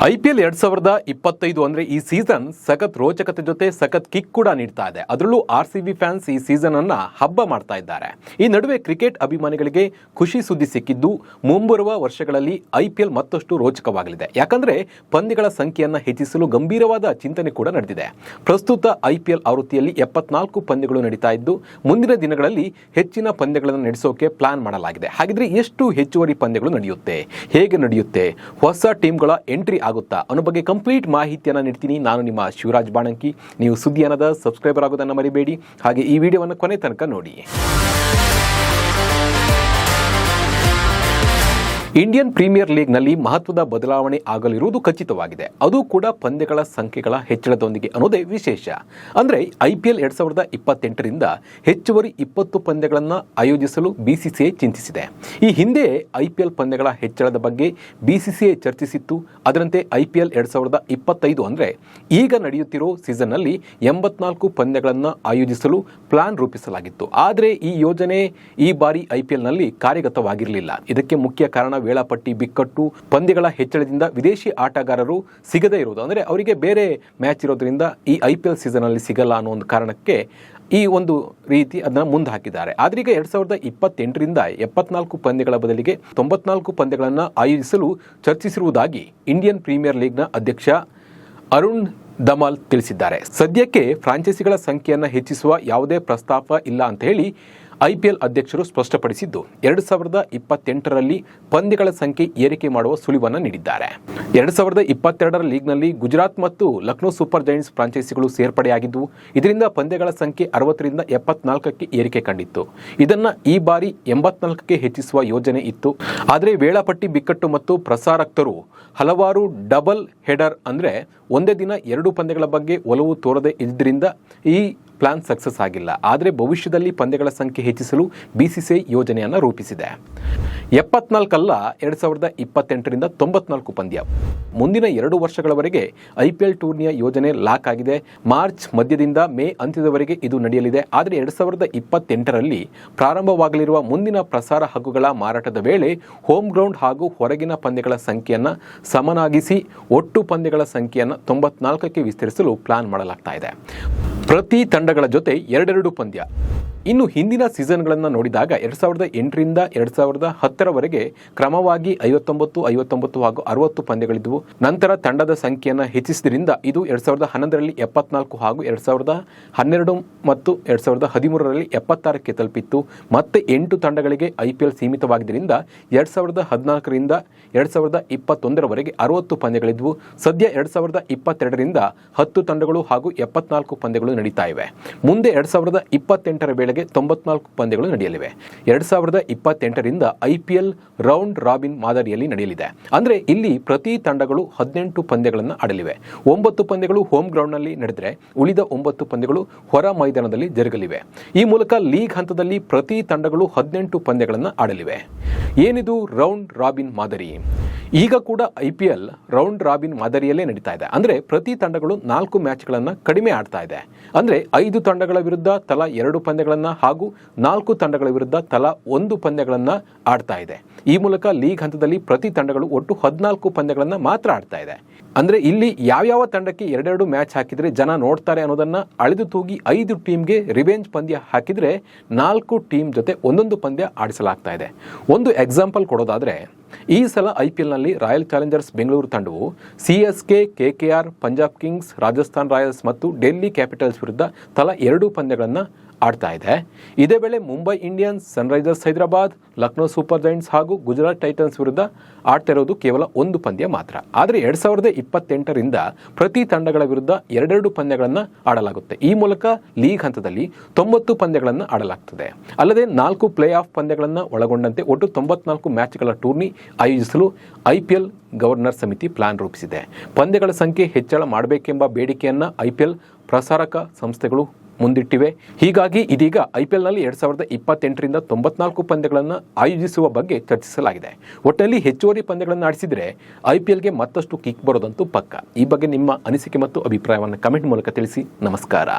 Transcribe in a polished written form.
IPL 2025 ಅಂದ್ರೆ ಈ season ಸಖತ್ ರೋಚಕತೆ ಜೊತೆ ಸಖತ್ ಕಿಕ್ ಕೂಡ ನೀಡ್ತಾ ಇದೆ. ಅದರಲ್ಲೂ RCB ಫ್ಯಾನ್ಸ್ ಈ ಸೀಸನ್ ಅನ್ನ ಹಬ್ಬ ಮಾಡ್ತಾ ಇದ್ದಾರೆ. ಈ ನಡುವೆ ಕ್ರಿಕೆಟ್ ಅಭಿಮಾನಿಗಳಿಗೆ ಖುಷಿ ಸುದ್ದಿ ಸಿಕ್ಕಿದ್ದು ಮುಂಬರುವ ವರ್ಷಗಳಲ್ಲಿ IPL ಮತ್ತಷ್ಟು ರೋಚಕವಾಗಲಿದೆ. ಯಾಕಂದ್ರೆ ಪಂದ್ಯಗಳ ಸಂಖ್ಯೆಯನ್ನು ಹೆಚ್ಚಿಸಲು ಗಂಭೀರವಾದ ಚಿಂತನೆ ಕೂಡ ನಡೆದಿದೆ. ಪ್ರಸ್ತುತ IPL ಆವೃತ್ತಿಯಲ್ಲಿ 74 ಪಂದ್ಯಗಳು ನಡೀತಾ ಇದ್ದು ಮುಂದಿನ ದಿನಗಳಲ್ಲಿ ಹೆಚ್ಚಿನ ಪಂದ್ಯಗಳನ್ನು ನಡೆಸೋಕೆ ಪ್ಲಾನ್ ಮಾಡಲಾಗಿದೆ. ಹಾಗಿದ್ರೆ ಎಷ್ಟು ಹೆಚ್ಚುವರಿ ಪಂದ್ಯಗಳು ನಡೆಯುತ್ತೆ, ಹೇಗೆ ನಡೆಯುತ್ತೆ, ಹೊಸ ಟೀಮ್ಗಳ ಎಂಟ್ರಿ ಆಗುತ್ತಾ ಅನ್ನೋ ಬಗ್ಗೆ ಕಂಪ್ಲೀಟ್ ಮಾಹಿತಿಯನ್ನು ನೀಡ್ತೀನಿ. ನಾನು ನಿಮ್ಮ ಶಿವರಾಜ್ ಬಾಣಂಕಿ. ನೀವು ಸುದ್ದಿಯನ್ನದ ಸಬ್ಸ್ಕ್ರೈಬರ್ ಆಗೋದನ್ನು ಮರಿಬೇಡಿ. ಹಾಗೆ ಈ ವಿಡಿಯೋವನ್ನು ಕೊನೆ ತನಕ ನೋಡಿ. ಇಂಡಿಯನ್ ಪ್ರೀಮಿಯರ್ ಲೀಗ್ನಲ್ಲಿ ಮಹತ್ವದ ಬದಲಾವಣೆ ಆಗಲಿರುವುದು ಖಚಿತವಾಗಿದೆ. ಅದು ಕೂಡ ಪಂದ್ಯಗಳ ಸಂಖ್ಯೆಗಳ ಹೆಚ್ಚಳದೊಂದಿಗೆ ಅನ್ನೋದೇ ವಿಶೇಷ. ಅಂದರೆ IPL 2028ರಿಂದ ಹೆಚ್ಚುವರಿ 20 ಪಂದ್ಯಗಳನ್ನು ಆಯೋಜಿಸಲು BCCI ಚಿಂತಿಸಿದೆ. ಈ ಹಿಂದೆ IPL ಪಂದ್ಯಗಳ ಹೆಚ್ಚಳದ ಬಗ್ಗೆ BCCI ಚರ್ಚಿಸಿತ್ತು. ಅದರಂತೆ IPL 2025 ಅಂದರೆ ಈಗ ನಡೆಯುತ್ತಿರೋ ಸೀಸನ್ನಲ್ಲಿ 84 ಪಂದ್ಯಗಳನ್ನು ಆಯೋಜಿಸಲು ಪ್ಲಾನ್ ರೂಪಿಸಲಾಗಿತ್ತು. ಆದರೆ ಈ ಯೋಜನೆ ಈ ಬಾರಿ IPLನಲ್ಲಿ ಕಾರ್ಯಗತವಾಗಿರಲಿಲ್ಲ. ಇದಕ್ಕೆ ಮುಖ್ಯ ಕಾರಣ ವೇಳಾಪಟ್ಟಿ ಬಿಕ್ಕಟ್ಟು, ಪಂದ್ಯಗಳ ಹೆಚ್ಚಳದಿಂದ ವಿದೇಶಿ ಆಟಗಾರರು ಸಿಗದೇ ಇರೋದು. ಅಂದರೆ ಅವರಿಗೆ ಬೇರೆ ಮ್ಯಾಚ್ ಇರೋದ್ರಿಂದ ಈ IPL ಸೀಸನ್ ಅಲ್ಲಿ ಸಿಗಲ್ಲ ಅನ್ನೋ ಒಂದು ಕಾರಣಕ್ಕೆ ಈ ಒಂದು ರೀತಿ ಅದನ್ನ ಮುಂದೆ ಹಾಕಿದ್ದಾರೆ. ಆದ್ರೆ ಈಗ 2028ರಿಂದ 74 ಪಂದ್ಯಗಳ ಬದಲಿಗೆ 94 ಪಂದ್ಯಗಳನ್ನು ಆಯೋಜಿಸಲು ಚರ್ಚಿಸಿರುವುದಾಗಿ ಇಂಡಿಯನ್ ಪ್ರೀಮಿಯರ್ ಲೀಗ್ನ ಅಧ್ಯಕ್ಷ ಅರುಣ್ ಧಮಾಲ್ ತಿಳಿಸಿದ್ದಾರೆ. ಸದ್ಯಕ್ಕೆ ಫ್ರಾಂಚೈಸಿಗಳ ಸಂಖ್ಯೆಯನ್ನು ಹೆಚ್ಚಿಸುವ ಯಾವುದೇ ಪ್ರಸ್ತಾಪ ಇಲ್ಲ ಅಂತ ಹೇಳಿ IPL ಅಧ್ಯಕ್ಷರು ಸ್ಪಷ್ಟಪಡಿಸಿದ್ದು 2028ರಲ್ಲಿ ಪಂದ್ಯಗಳ ಸಂಖ್ಯೆ ಏರಿಕೆ ಮಾಡುವ ಸುಳಿವನ್ನು ನೀಡಿದ್ದಾರೆ. 2022ರ ಲೀಗ್ನಲ್ಲಿ ಗುಜರಾತ್ ಮತ್ತು ಲಕ್ನೋ ಸೂಪರ್ ಜೈಂಟ್ಸ್ ಫ್ರಾಂಚೈಸಿಗಳು ಸೇರ್ಪಡೆಯಾಗಿದ್ದು ಇದರಿಂದ ಪಂದ್ಯಗಳ ಸಂಖ್ಯೆ 60ರಿಂದ 74ಕ್ಕೆ ಏರಿಕೆ ಕಂಡಿತ್ತು. ಇದನ್ನು ಈ ಬಾರಿ 84ಕ್ಕೆ ಹೆಚ್ಚಿಸುವ ಯೋಜನೆ ಇತ್ತು. ಆದರೆ ವೇಳಾಪಟ್ಟಿ ಬಿಕ್ಕಟ್ಟು ಮತ್ತು ಪ್ರಸಾರಕರು ಹಲವಾರು ಡಬಲ್ ಹೆಡರ್ ಅಂದರೆ ಒಂದೇ ದಿನ 2 ಪಂದ್ಯಗಳ ಬಗ್ಗೆ ಒಲವು ತೋರದೆ ಇದ್ದರಿಂದ ಈ ಪ್ಲಾನ್ ಸಕ್ಸಸ್ ಆಗಿಲ್ಲ. ಆದರೆ ಭವಿಷ್ಯದಲ್ಲಿ ಪಂದ್ಯಗಳ ಸಂಖ್ಯೆ ಹೆಚ್ಚಿಸಲು BCCI ಯೋಜನೆಯನ್ನು ರೂಪಿಸಿದೆ. 74 ಅಲ್ಲ, 2028ರಿಂದ 94 ಪಂದ್ಯ. ಮುಂದಿನ 2 ವರ್ಷಗಳವರೆಗೆ IPL ಟೂರ್ನಿಯ ಯೋಜನೆ ಲಾಕ್ ಆಗಿದೆ. ಮಾರ್ಚ್ ಮಧ್ಯದಿಂದ ಮೇ ಅಂತ್ಯದವರೆಗೆ ಇದು ನಡೆಯಲಿದೆ. ಆದರೆ 2028ರಲ್ಲಿ ಪ್ರಾರಂಭವಾಗಲಿರುವ ಮುಂದಿನ ಪ್ರಸಾರ ಹಕ್ಕುಗಳ ಮಾರಾಟದ ವೇಳೆ ಹೋಮ್ ಗ್ರೌಂಡ್ ಹಾಗೂ ಹೊರಗಿನ ಪಂದ್ಯಗಳ ಸಂಖ್ಯೆಯನ್ನು ಸಮನಾಗಿಸಿ ಒಟ್ಟು ಪಂದ್ಯಗಳ ಸಂಖ್ಯೆಯನ್ನು 94ಕ್ಕೆ ವಿಸ್ತರಿಸಲು ಪ್ಲಾನ್ ಮಾಡಲಾಗ್ತಾ ಇದೆ. ಪ್ರತಿ ತಂಡಗಳ ಜೊತೆ 2 ಪಂದ್ಯ. ಇನ್ನು ಹಿಂದಿನ ಸೀಸನ್ಗಳನ್ನು ನೋಡಿದಾಗ 2008ರಿಂದ 2010ರವರೆಗೆ ಕ್ರಮವಾಗಿ 59, 59 ಹಾಗೂ 60 ಪಂದ್ಯಗಳಿದ್ದವು. ನಂತರ ತಂಡದ ಸಂಖ್ಯೆಯನ್ನು ಹೆಚ್ಚಿಸಿದ್ರಿಂದ ಇದು 2011ರಲ್ಲಿ 74 ಹಾಗೂ 2012 ಮತ್ತು 2013ರಲ್ಲಿ 76ಕ್ಕೆ ತಲುಪಿತ್ತು. ಮತ್ತೆ 8 ತಂಡಗಳಿಗೆ IPL ಸೀಮಿತವಾಗಿದ್ದರಿಂದ 2014ರಿಂದ 2021ರವರೆಗೆ 60 ಪಂದ್ಯಗಳಿದ್ದವು. ಸದ್ಯ 2022ರಿಂದ 10 ತಂಡಗಳು ಹಾಗೂ 74 ಪಂದ್ಯಗಳು ನಡೀತಾ ಇವೆ. ಮುಂದೆ 2028ರ ವೇಳೆಗೆ 94 ಪಂದ್ಯಗಳು ನಡೆಯಲಿವೆ. 2028ರಿಂದ IPL ರೌಂಡ್ ರಾಬಿನ್ ಮಾದರಿಯಲ್ಲಿ ನಡೆಯಲಿದೆ. ಅಂದರೆ ಇಲ್ಲಿ ಪ್ರತಿ ತಂಡಗಳು 18 ಪಂದ್ಯಗಳನ್ನು ಆಡಲಿವೆ. 9 ಪಂದ್ಯಗಳು ಹೋಮ್ ಗ್ರೌಂಡ್ನಲ್ಲಿ ನಡೆದರೆ ಉಳಿದ 9 ಪಂದ್ಯಗಳು ಹೊರ ಮೈದಾನದಲ್ಲಿ ಜರುಗಲಿವೆ. ಈ ಮೂಲಕ ಲೀಗ್ ಹಂತದಲ್ಲಿ ಪ್ರತಿ ತಂಡಗಳು 18 ಪಂದ್ಯಗಳನ್ನು ಆಡಲಿವೆ. ಏನಿದು ರೌಂಡ್ ರಾಬಿನ್ ಮಾದರಿ? ಈಗ ಕೂಡ IPL ರೌಂಡ್ ರಾಬಿನ್ ಮಾದರಿಯಲ್ಲೇ ನಡೀತಾ ಇದೆ. ಅಂದರೆ ಪ್ರತಿ ತಂಡಗಳು 4 ಮ್ಯಾಚ್ಗಳನ್ನು ಕಡಿಮೆ ಆಡ್ತಾ ಇದೆ. ಅಂದರೆ 5 ತಂಡಗಳ ವಿರುದ್ಧ ತಲಾ 2 ಪಂದ್ಯಗಳನ್ನು ಹಾಗೂ 4 ತಂಡಗಳ ವಿರುದ್ಧ ತಲಾ 1 ಪಂದ್ಯಗಳನ್ನು ಆಡ್ತಾ ಇದೆ. ಈ ಮೂಲಕ ಲೀಗ್ ಹಂತದಲ್ಲಿ ಪ್ರತಿ ತಂಡಗಳು ಒಟ್ಟು 14 ಪಂದ್ಯಗಳನ್ನು ಮಾತ್ರ ಆಡ್ತಾ ಇದೆ. ಅಂದರೆ ಇಲ್ಲಿ ಯಾವ್ಯಾವ ತಂಡಕ್ಕೆ 2 ಮ್ಯಾಚ್ ಹಾಕಿದ್ರೆ ಜನ ನೋಡ್ತಾರೆ ಅನ್ನೋದನ್ನ ಅಳೆದು ತೂಗಿ 5 ಟೀಮ್ಗೆ ರಿವೆಂಜ್ ಪಂದ್ಯ ಹಾಕಿದ್ರೆ 4 ಟೀಮ್ ಜೊತೆ ಒಂದೊಂದು ಪಂದ್ಯ ಆಡಿಸಲಾಗ್ತಾ ಇದೆ. ಒಂದು ಎಕ್ಸಾಂಪಲ್ ಕೊಡೋದಾದ್ರೆ ಈ ಸಲ IPLನಲ್ಲಿ ರಾಯಲ್ ಚಾಲೆಂಜರ್ಸ್ ಬೆಂಗಳೂರು ತಂಡವು CSK, KKR, Punjab Kings, Rajasthan Royals ಮತ್ತು ಡೆಲ್ಲಿ ಕ್ಯಾಪಿಟಲ್ಸ್ ವಿರುದ್ಧ ತಲಾ 2 ಪಂದ್ಯಗಳನ್ನು ಆಡ್ತಾ ಇದೆ. ಇದೇ ವೇಳೆ Mumbai Indians, Sunrisers Hyderabad, Lucknow super Giants ಹಾಗೂ ಗುಜರಾತ್ ಟೈಟನ್ಸ್ ವಿರುದ್ಧ ಆಡ್ತಾ ಇರೋದು ಕೇವಲ 1 ಪಂದ್ಯ ಮಾತ್ರ. ಆದರೆ 2028ರಿಂದ ಪ್ರತಿ ತಂಡಗಳ ವಿರುದ್ಧ 2 ಪಂದ್ಯಗಳನ್ನು ಆಡಲಾಗುತ್ತೆ. ಈ ಮೂಲಕ ಲೀಗ್ ಹಂತದಲ್ಲಿ 90 ಪಂದ್ಯಗಳನ್ನು ಆಡಲಾಗ್ತದೆ. ಅಲ್ಲದೆ 4 ಪ್ಲೇ ಆಫ್ ಪಂದ್ಯಗಳನ್ನು ಒಳಗೊಂಡಂತೆ ಒಟ್ಟು 94 ಮ್ಯಾಚ್ಗಳ ಟೂರ್ನಿ ಆಯೋಜಿಸಲು IPL ಗವರ್ನರ್ ಸಮಿತಿ ಪ್ಲಾನ್ ರೂಪಿಸಿದೆ. ಪಂದ್ಯಗಳ ಸಂಖ್ಯೆ ಹೆಚ್ಚಳ ಮಾಡಬೇಕೆಂಬ ಬೇಡಿಕೆಯನ್ನು IPL ಪ್ರಸಾರಕ ಸಂಸ್ಥೆಗಳು ಮುಂದಿಟ್ಟಿವೆ. ಹೀಗಾಗಿ ಇದೀಗ IPLನಲ್ಲಿ 2028ರಿಂದ 94 ಪಂದ್ಯಗಳನ್ನು ಆಯೋಜಿಸುವ ಬಗ್ಗೆ ಚರ್ಚಿಸಲಾಗಿದೆ. ಒಟ್ಟಿನಲ್ಲಿ ಹೆಚ್ಚುವರಿ ಪಂದ್ಯಗಳನ್ನು ಆಡಿಸಿದರೆ IPLಗೆ ಮತ್ತಷ್ಟು ಕಿಕ್ ಬರೋದಂತೂ ಪಕ್ಕ. ಈ ಬಗ್ಗೆ ನಿಮ್ಮ ಅನಿಸಿಕೆ ಮತ್ತು ಅಭಿಪ್ರಾಯವನ್ನು ಕಮೆಂಟ್ ಮೂಲಕ ತಿಳಿಸಿ. ನಮಸ್ಕಾರ.